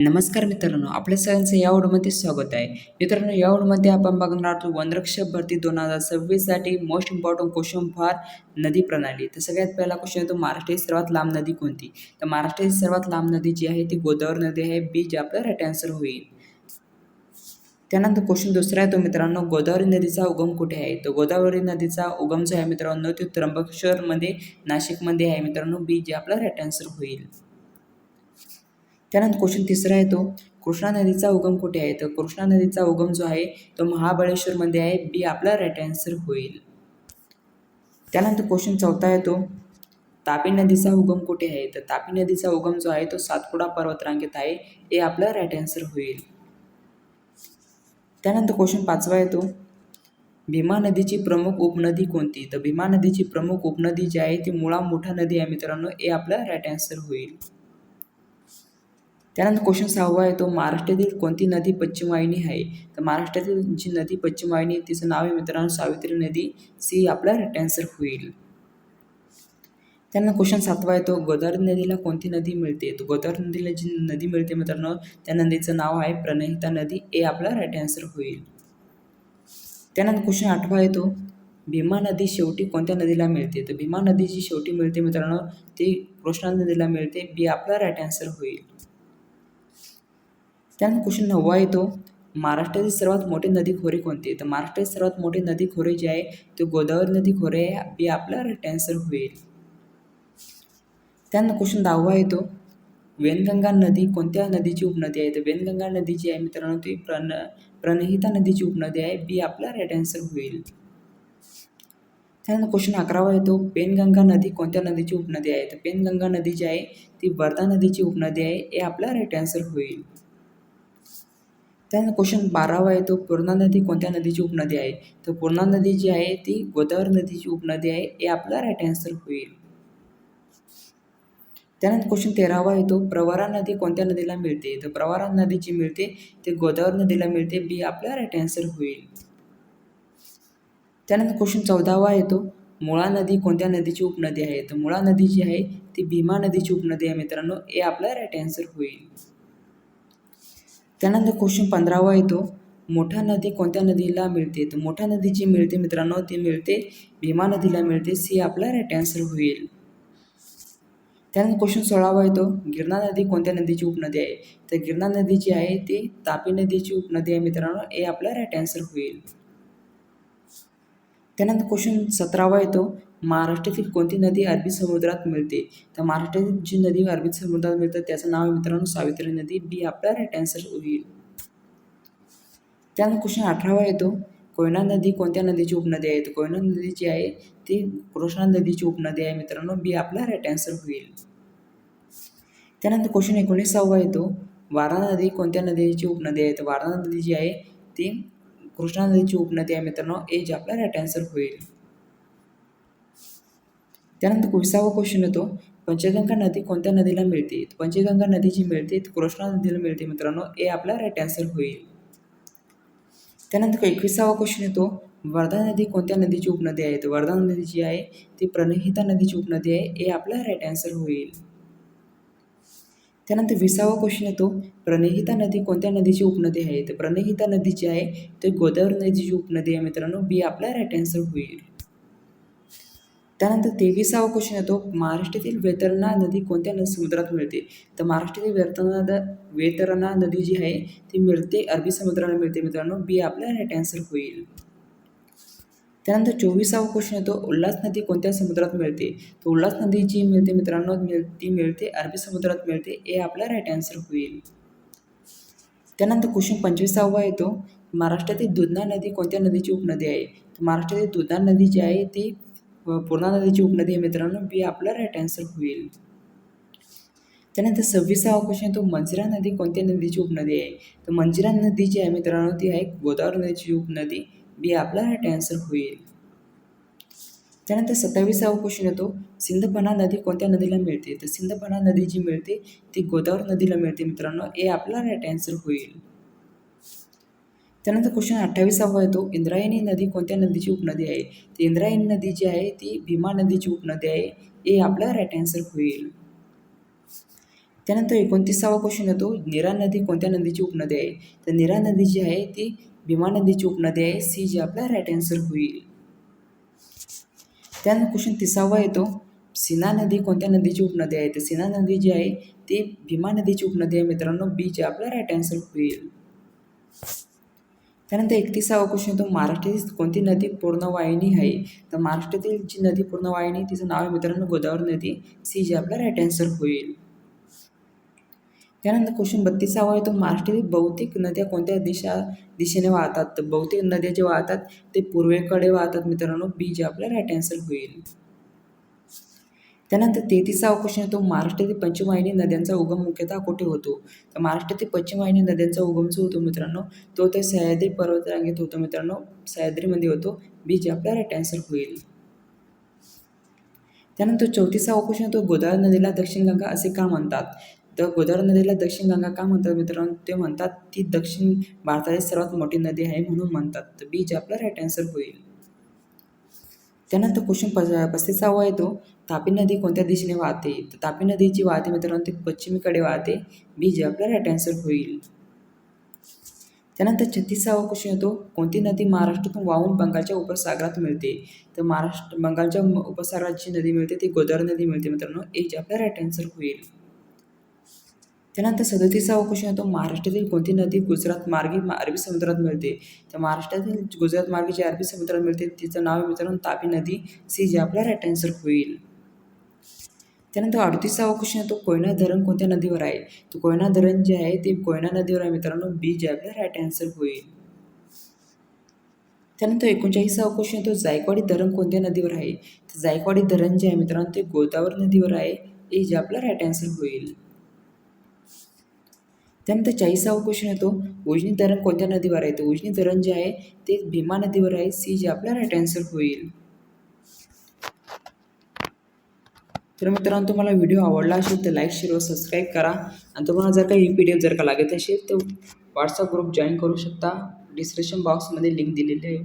नमस्कार मित्रांनो, आपल्या सगळ्यांचं या व्हिडिओमध्ये स्वागत आहे. मित्रांनो, या व्हिडिओमध्ये आपण बघणार आहोत वनरक्षक भरती 2026 साठी मोस्ट इम्पॉर्टंट क्वेश्चन फॉर नदी प्रणाली. तर सगळ्यात पहिला क्वेश्चन येतो, महाराष्ट्राची सर्वात लांब नदी कोणती? तर महाराष्ट्राची सर्वात लांब नदी जी आहे ती गोदावरी नदी आहे. बी जे आपला राईट आन्सर होईल. त्यानंतर क्वेश्चन दुसरा येतो मित्रांनो, गोदावरी नदीचा उगम कुठे आहे? तर गोदावरी नदीचा उगम जो आहे मित्रांनो तो त्र्यंबकेश्वरमध्ये, नाशिकमध्ये आहे मित्रांनो. बी जे आपला राईट आन्सर होईल. त्यानंतर क्वेश्चन तिसरा येतो, कृष्णा नदीचा उगम कुठे आहे? तर कृष्णा नदीचा उगम जो आहे तो महाबळेश्वरमध्ये आहे. बी आपला राईट आन्सर होईल. त्यानंतर क्वेश्चन चौथा येतो, तापी नदीचा उगम कुठे आहे? तर तापी नदीचा उगम जो आहे तो सातपुडा पर्वतरांगेत आहे. हे आपला राईट आन्सर होईल. त्यानंतर क्वेश्चन पाचवा येतो, भीमा नदीची प्रमुख उपनदी कोणती? तर भीमा नदीची प्रमुख उपनदी जी आहे ती मुळा मोठा नदी आहे मित्रांनो. हे आपला राईट आन्सर होईल. त्यानंतर क्वेश्चन सहावा येतो, महाराष्ट्रातील कोणती नदी पश्चिम वाहिनी आहे? तर महाराष्ट्रातील जी नदी पश्चिम वाहिनी तिचं नाव आहे मित्रांनो सावित्री नदी. सी आपला राईट आन्सर होईल. त्यानंतर क्वेश्चन सातवा येतो, गोदावरी नदीला कोणती नदी मिळते? तर गोदावरी नदीला जी नदी मिळते मित्रांनो त्या नदीचं नाव आहे प्रणहिता नदी. ए आपला राईट आन्सर होईल. त्यानंतर क्वेश्चन आठवा येतो, भीमा नदी शेवटी कोणत्या नदीला मिळते? तर भीमा नदी जी शेवटी मिळते मित्रांनो ती कृष्णा नदीला मिळते. बी आपला राईट आन्सर होईल. त्यानंतर क्वेश्चन नववा येतो, महाराष्ट्रातील सर्वात मोठी नदी खोरे कोणती? तर महाराष्ट्रातील सर्वात मोठी नदी खोरे जी आहे ते गोदावरी नदी खोरे आहे. बी आपला राईट आन्सर होईल. त्यानंतर क्वेश्चन 10वा येतो, वेनगंगा नदी कोणत्या नदीची उपनदी आहे? तर वेनगंगा नदी जी आहे मित्रांनो ती प्रणहिता नदीची उपनदी आहे. बी आपला राईट आन्सर होईल. त्यानंतर क्वेश्चन 11वा येतो, पेनगंगा नदी कोणत्या नदीची उपनदी आहे? तर पेनगंगा नदी जी आहे ती वर्धा नदीची उपनदी आहे. हे आपला राईट आन्सर होईल. त्यानंतर क्वेश्चन 12वा येतो, पूर्णा नदी कोणत्या नदीची उपनदी आहे? तर पूर्णा नदी जी आहे ती गोदावरी नदीची उपनदी आहे. हे आपला राईट आन्सर होईल. त्यानंतर क्वेश्चन 13वा येतो, प्रवरा नदी कोणत्या नदीला मिळते? तर प्रवरा नदी जी मिळते ते गोदावरी नदीला मिळते. बी आपला राईट आन्सर होईल. त्यानंतर क्वेश्चन 14वा येतो, मुळा नदी कोणत्या नदीची उपनदी आहे? तर मुळा नदी जी आहे ती भीमा नदीची उपनदी आहे मित्रांनो. हे आपला राईट आन्सर होईल. त्यानंतर क्वेश्चन 15वा येतो, मोठा नदी कोणत्या नदीला मिळते? तर मोठा नदी जी मिळते मित्रांनो ती मिळते भीमा नदीला मिळते. सी आपला राईट आन्सर होईल. त्यानंतर क्वेश्चन 16वा येतो, गिरणा नदी कोणत्या नदीची उपनदी आहे? तर गिरणा नदी जी आहे ती तापी नदीची उपनदी आहे मित्रांनो. हे आपला राईट आन्सर होईल. त्यानंतर क्वेश्चन 17वा येतो, महाराष्ट्रातील कोणती नदी अरबी समुद्रात मिळते? तर महाराष्ट्रातील जी नदी अरबी समुद्रात मिळते त्याचं नाव आहे मित्रांनो सावित्री नदी. बी आपला राईट आन्सर होईल. त्यानंतर क्वेश्चन 18वा येतो, कोयना नदी कोणत्या नदीची उपनदी आहे? तर कोयना नदी जी आहे ती कृष्णा नदीची उपनदी आहे मित्रांनो. बी आपला राईट आन्सर होईल. त्यानंतर क्वेश्चन 19वा येतो, वारणा नदी कोणत्या नदीची उपनदी आहे? तर वारणा नदी जी आहे ती कृष्णा नदीची उपनदी आहे मित्रांनो. ए जे आपला राईट आन्सर होईल. त्यानंतर 20वा क्वेश्चन येतो, पंचगंगा नदी कोणत्या नदीला मिळते? पंचगंगा नदी जी मिळते ती कृष्णा नदीला मिळते मित्रांनो. ए आपला राईट आन्सर होईल. त्यानंतर 21वा क्वेश्चन येतो, वर्धा नदी कोणत्या नदीची उपनदी आहे? तर वर्धा नदी जी आहे ती प्रणहिता नदीची उपनदी आहे. ए आपला राईट आन्सर होईल. त्यानंतर 20वा क्वेश्चन येतो, प्रणहिता नदी कोणत्या नदीची उपनदी आहे? तर प्रणहिता नदी जी आहे ती गोदावरी नदीची उपनदी आहे मित्रांनो. बी आपला राईट आन्सर होईल. त्यानंतर 23वा क्वेश्चन येतो, महाराष्ट्रातील वैतरणा नदी कोणत्या समुद्रात मिळते? तर महाराष्ट्रातील वैतरणा नदी जी आहे ती मिळते अरबी समुद्राला मिळते मित्रांनो. बी आपला राईट आन्सर होईल. त्यानंतर 24वा क्वेश्चन येतो, उल्हास नदी कोणत्या समुद्रात मिळते? तर उल्हास नदी जी मिळते मित्रांनो ती मिळते अरबी समुद्रात मिळते. हे आपला राईट आन्सर होईल. त्यानंतर क्वेश्चन 25वा येतो, महाराष्ट्रातील दुधना नदी कोणत्या नदीची उपनदी आहे? तर महाराष्ट्रातील दुधना नदी जी आहे ती पूर्णा नदीची उपनदी आहे मित्रांनो. बी आपला राईट आन्सर होईल. त्यानंतर 26वा क्वेश्चन येतो, मंजिरा नदी कोणत्या नदीची उपनदी आहे? तर मंजिरा नदी जी आहे मित्रांनो ती आहे गोदावरी नदीची उपनदी. बी आपला राईट आन्सर होईल. त्यानंतर 27वा क्वेश्चन येतो, सिंधफणा नदी कोणत्या नदीला मिळते? तर सिंधफणा नदी जी मिळते ती गोदावरी नदीला मिळते मित्रांनो. हे आपला राईट आन्सर होईल. त्यानंतर क्वेश्चन 28वा येतो, इंद्रायणी नदी कोणत्या नदीची उपनदी आहे? तर इंद्रायणी नदी जी आहे ती भीमा नदीची उपनदी आहे. हे आपला राईट आन्सर होईल. त्यानंतर 29वा क्वेश्चन येतो, नीरा नदी कोणत्या नदीची उपनदी आहे? तर नीरा नदी जी आहे ती भीमा नदीची उपनदी आहे. सी जे आपला राईट आन्सर होईल. त्यानंतर क्वेश्चन 30वा येतो, सीना नदी कोणत्या नदीची उपनदी आहे? तर सीना नदी जी आहे ती भीमा नदीची उपनदी आहे मित्रांनो. बी जे आपला राईट आन्सर होईल. त्यानंतर 31वा क्वेश्चन येतो, महाराष्ट्रातील कोणती नदी पूर्णवाहिनी आहे? तर महाराष्ट्रातील जी नदी पूर्णवाहिनी तिचं नाव आहे मित्रांनो गोदावरी नदी. सी जे आपला राईट आन्सर होईल. त्यानंतर क्वेश्चन 32वा येतो, महाराष्ट्रातील बहुतेक नद्या कोणत्या दिशेने वाहतात? तर बहुतेक नद्या जे वाहतात ते पूर्वेकडे वाहतात मित्रांनो. बी जे आपला राईट आन्सर होईल. त्यानंतर 33वा क्वेश्चन येतो, महाराष्ट्रातील पंचवाहिनी नद्यांचा उगम मुख्यतः कुठे होतो? तर महाराष्ट्रातील पंचवाहिनी नद्यांचा उगम जो होतो मित्रांनो तो तर सह्याद्री पर्वतरांगेत होतो मित्रांनो. सह्याद्रीमध्ये होतो. बी जे आपला राईट आन्सर होईल. त्यानंतर 34वा क्वेश्चन येतो, गोदावरी नदीला दक्षिण गंगा असे का म्हणतात? तर गोदावरी नदीला दक्षिण गंगा का म्हणतात मित्रांनो? ते म्हणतात ती दक्षिण भारतातील सर्वात मोठी नदी आहे म्हणून म्हणतात. तर बी जे आपला राईट आन्सर होईल. त्यानंतर क्वेश्चन 35वा येतो, तापी नदी कोणत्या दिशेने वाहते? तर तापी नदी जी वाहते मित्रांनो ती पश्चिमेकडे वाहते. बी जे आपला राईट आन्सर होईल. त्यानंतर 36वा क्वेश्चन येतो, कोणती नदी महाराष्ट्रातून वाहून बंगालच्या उपसागरात मिळते? तर बंगालच्या उपसागरात जी नदी मिळते ती गोदावरी नदी मिळते मित्रांनो. ए जे आपला राईट आन्सर होईल. त्यानंतर 37वा क्वेश्चन येतो, महाराष्ट्रातील कोणती नदी गुजरात मार्गे अरबी समुद्रात मिळते? तर महाराष्ट्रातील गुजरात मार्गे जी अरबी समुद्रात मिळते तिचं नाव आहे मित्रांनो तापी नदी. सी जे आपला राईट आन्सर होईल. त्यानंतर 38वा क्वेश्चन येतो, कोयना धरण कोणत्या नदीवर आहे? तर कोयना धरण जे आहे ते कोयना नदीवर आहे मित्रांनो. बी जे आपला राईट आन्सर होईल. त्यानंतर 39वा क्वेश्चन येतो, जायकवाडी धरण कोणत्या नदीवर आहे? तर जायकवाडी धरण जे आहे मित्रांनो ते गोदावरी नदीवर आहे. ए जे आपला राईट आन्सर होईल. त्यानंतर 40वा क्वेश्चन येतो, उजनी धरण कोणत्या नदीवर आहे? तर उजनी धरण जे आहे ते भीमा नदीवर आहे. सी जे आपला राईट आन्सर होईल. तर मित्रांनो तुम्हाला व्हिडिओ आवडला असेल तर लाईक शेअर व सबस्क्राईब करा. आणि तुम्हाला जर काही PDF जर का लागत असेल तर व्हॉट्सअप ग्रुप जॉईन करू शकता. डिस्क्रिप्शन बॉक्समध्ये लिंक दिलेली आहे.